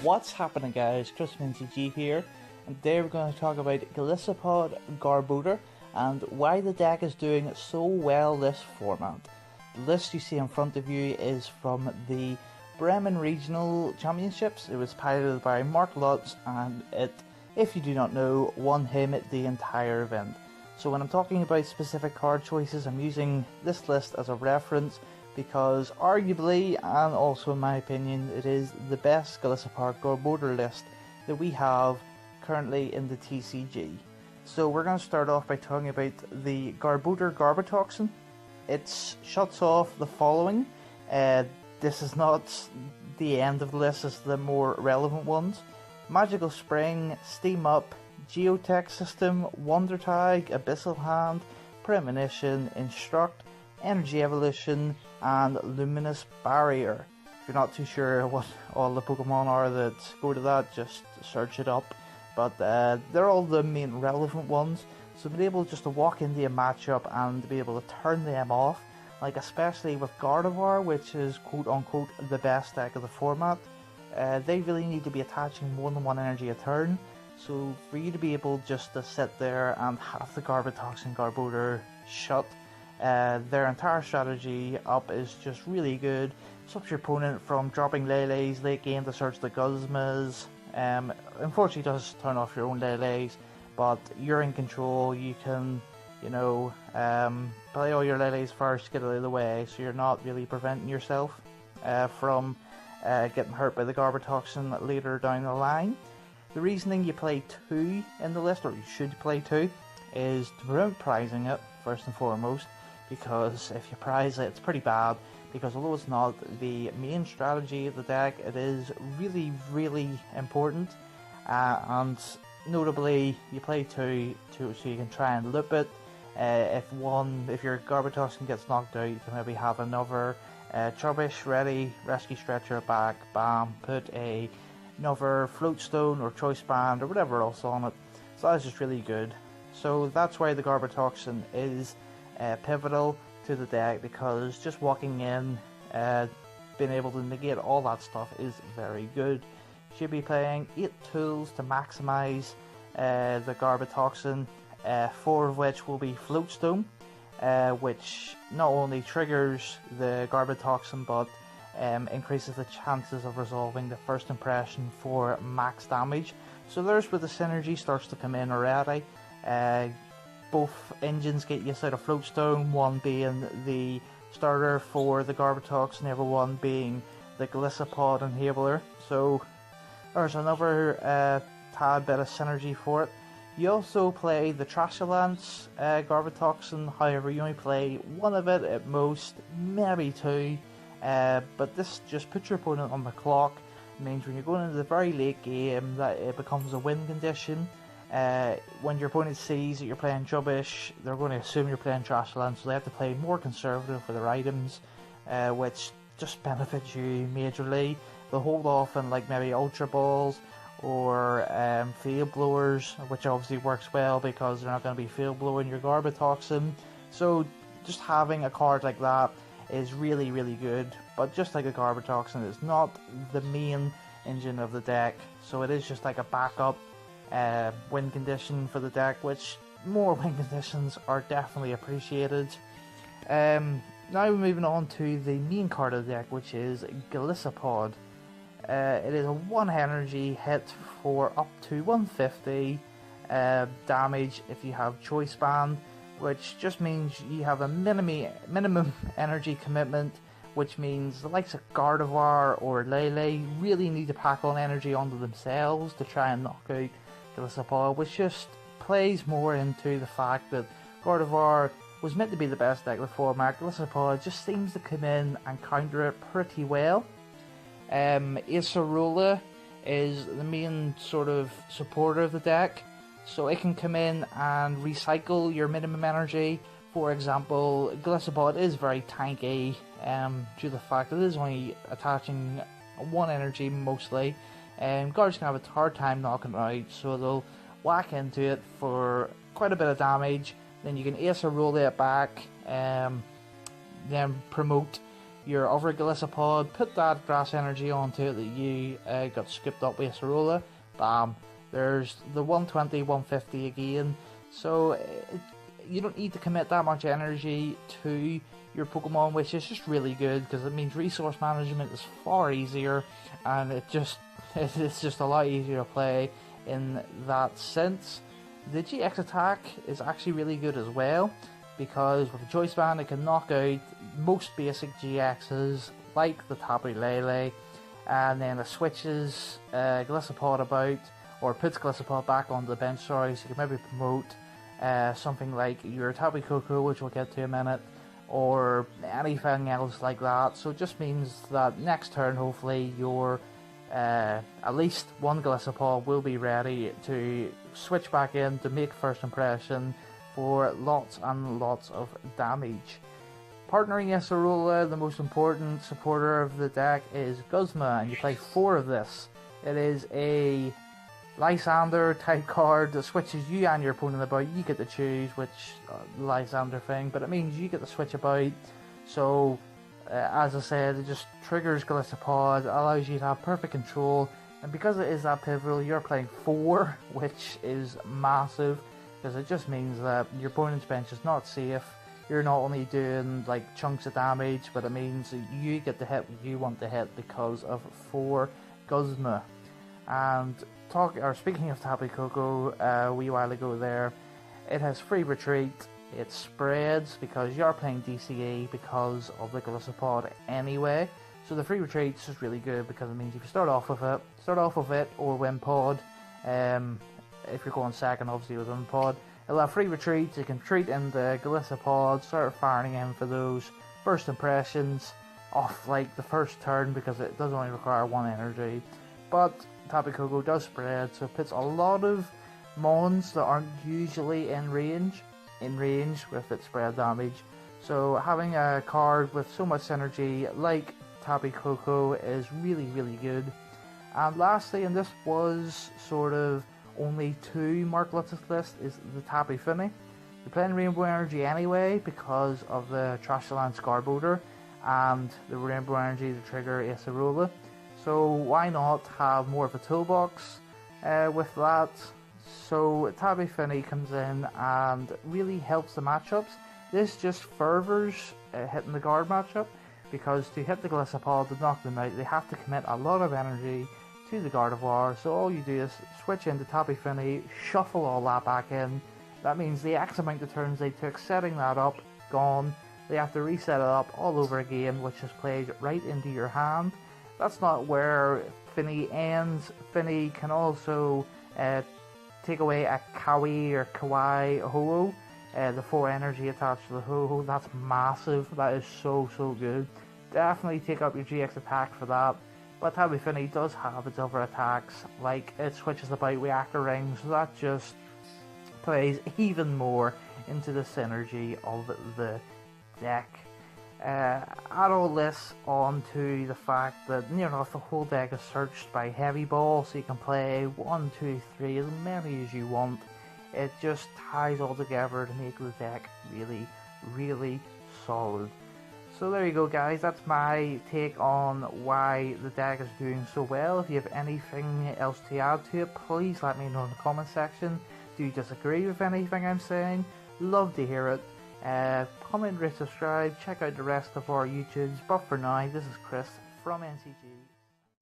What's happening, guys? Chris G here, and today we're going to talk about Golisopod Garbodor and why the deck is doing so well this format. The list you see in front of you is from the Bremen Regional Championships. It was piloted by Mark Lutz, and it, if you do not know, won him the entire event. So when I'm talking about specific card choices, I'm using this list as a reference because arguably, and also in my opinion, it is the best Golisopod Garbodor list that we have currently in the TCG. So we're going to start off by talking about the Garbodor Garbotoxin. It shuts off the following. This is not the end of the list, it's the more relevant ones. Magical Spring, Steam Up, Geotech System, Wonder Tag, Abyssal Hand, Premonition, Instruct, Energy Evolution, and Luminous Barrier. If you're not too sure what all the Pokemon are that go to that, just search it up. But they're all the main relevant ones, so being able just to walk into a matchup and be able to turn them off, like especially with Gardevoir, which is quote unquote the best deck of the format, they really need to be attaching more than one energy a turn. So for you to be able just to sit there and have the Garbotoxin Garbodor shut, their entire strategy up is just really good. Stops your opponent from dropping Lele's late game to search the Guzmas. Unfortunately it does turn off your own Lele's, but you're in control. You can, play all your Lele's first, get out of the way, so you're not really preventing yourself from getting hurt by the Garbotoxin later down the line. The reasoning you play 2 in the list, or you should play 2, is to prevent prizing it, first and foremost, because if you prize it, it's pretty bad, because although it's not the main strategy of the deck, it is really, really important, and notably, you play 2 so you can try and loop it. If your Garbotoxin gets knocked out, you can maybe have another Chubbish ready, Rescue Stretcher back, bam, put another Floatstone or Choice Band or whatever else on it. So that's just really good. So that's why the Garbotoxin is pivotal to the deck, because just walking in, being able to negate all that stuff is very good. You should be playing 8 tools to maximize the Garbotoxin, 4 of which will be Floatstone, which not only triggers the Garbotoxin but increases the chances of resolving the first impression for max damage. So there's where the synergy starts to come in already. Both engines get use out of Floatstone, one being the starter for the Garbotoxin, the other one being the Golisopod Inhaler. So there's another tad bit of synergy for it. You also play the Trashulance Garbotoxin, however you only play 1 of it at most, maybe 2. But this just puts your opponent on the clock. It means when you're going into the very late game that it becomes a win condition. When your opponent sees that you're playing Chubbish, they're going to assume you're playing Trashulance, so they have to play more conservative for their items, which just benefits you majorly. They'll hold off on like maybe Ultra Balls or Field Blowers, which obviously works well because they're not going to be Field Blowing your Garbotoxin. So just having a card like that is really, really good. But just like a Garbotoxin, it's not the main engine of the deck, so it is just like a backup win condition for the deck, which more win conditions are definitely appreciated. Now we're moving on to the main card of the deck, which is Golisopod. It is a 1 energy hit for up to 150 damage if you have Choice Band, which just means you have a minimum energy commitment, which means the likes of Gardevoir or Lele really need to pack on energy onto themselves to try and knock out Golisopod, which just plays more into the fact that Gardevoir was meant to be the best deck of the format. Golisopod just seems to come in and counter it pretty well. Acerola is the main sort of supporter of the deck, so it can come in and recycle your minimum energy. For example, Golisopod is very tanky due to the fact that it is only attaching 1 energy mostly, and guards can have a hard time knocking it out, so they'll whack into it for quite a bit of damage. Then you can Acerola it back, then promote your other Golisopod, put that grass energy onto it that you got scooped up with Acerola, bam, there's the 120, 150 again. So you don't need to commit that much energy to your Pokemon, which is just really good because it means resource management is far easier, and it's just a lot easier to play in that sense. The GX attack is actually really good as well, because with the Choice Band it can knock out most basic GXs like the Tapu Lele, and then it switches Golisopod about, or puts Golisopod back on the bench, sorry, so you can maybe promote something like your Tapu Koko, which we'll get to in a minute, or anything else like that. So it just means that next turn hopefully your at least one Golisopod will be ready to switch back in to make first impression for lots and lots of damage. Partnering Acerola, the most important supporter of the deck is Guzma, and you play 4 of this. It is a Lysander type card that switches you and your opponent about. You get to choose which Lysander thing, but it means you get to switch about. So as I said, it just triggers Golisopod, allows you to have perfect control, and because it is that pivotal, you're playing 4, which is massive, because it just means that your opponent's bench is not safe. You're not only doing like chunks of damage, but it means that you get the hit you want to hit because of 4 Guzma. And speaking of Tapu Koko, a wee while ago there, it has free retreat, it spreads because you're playing DCE because of the Golisopod anyway. So the free retreat is just really good because it means if you start off with it or Wimpod, if you're going second obviously with Wimpod, it'll have free retreats, you can retreat in the Golisopod, start firing in for those first impressions off like the first turn because it does only require 1 energy. But Tapu Koko does spread, so it puts a lot of mons that aren't usually in range with its spread damage. So having a card with so much synergy like Tapu Koko is really, really good. And lastly, and this was sort of only 2 Mark Lutz's list, is the Tapu Fini. You're playing Rainbow Energy anyway because of the Trashland Garbodor and the Rainbow Energy to trigger Acerola. So why not have more of a toolbox with that? So Tapu Fini comes in and really helps the matchups. This just furthers hitting the guard matchup, because to hit the Golisopod to knock them out, they have to commit a lot of energy to the Gardevoir. So all you do is switch into Tapu Fini, shuffle all that back in. That means the X amount of turns they took setting that up, gone. They have to reset it up all over again, which is played right into your hand. That's not where Fini ends. Fini can also take away a Kawi or Kawaii Ho-Oh, the 4 energy attached to the Ho-Oh. That's massive. That is so good. Definitely take up your GX attack for that. But Tapu Fini does have its other attacks, like it switches about reactor rings, so that just plays even more into the synergy of the deck. Add all this on to the fact that the whole deck is searched by Heavy Ball, so you can play 1, 2, 3, as many as you want. It just ties all together to make the deck really, really solid. So there you go, guys, that's my take on why the deck is doing so well. If you have anything else to add to it, please let me know in the comment section. Do you disagree with anything I'm saying? Love to hear it. Comment, rate, subscribe, check out the rest of our YouTubes. But for now, this is Chris from NCG.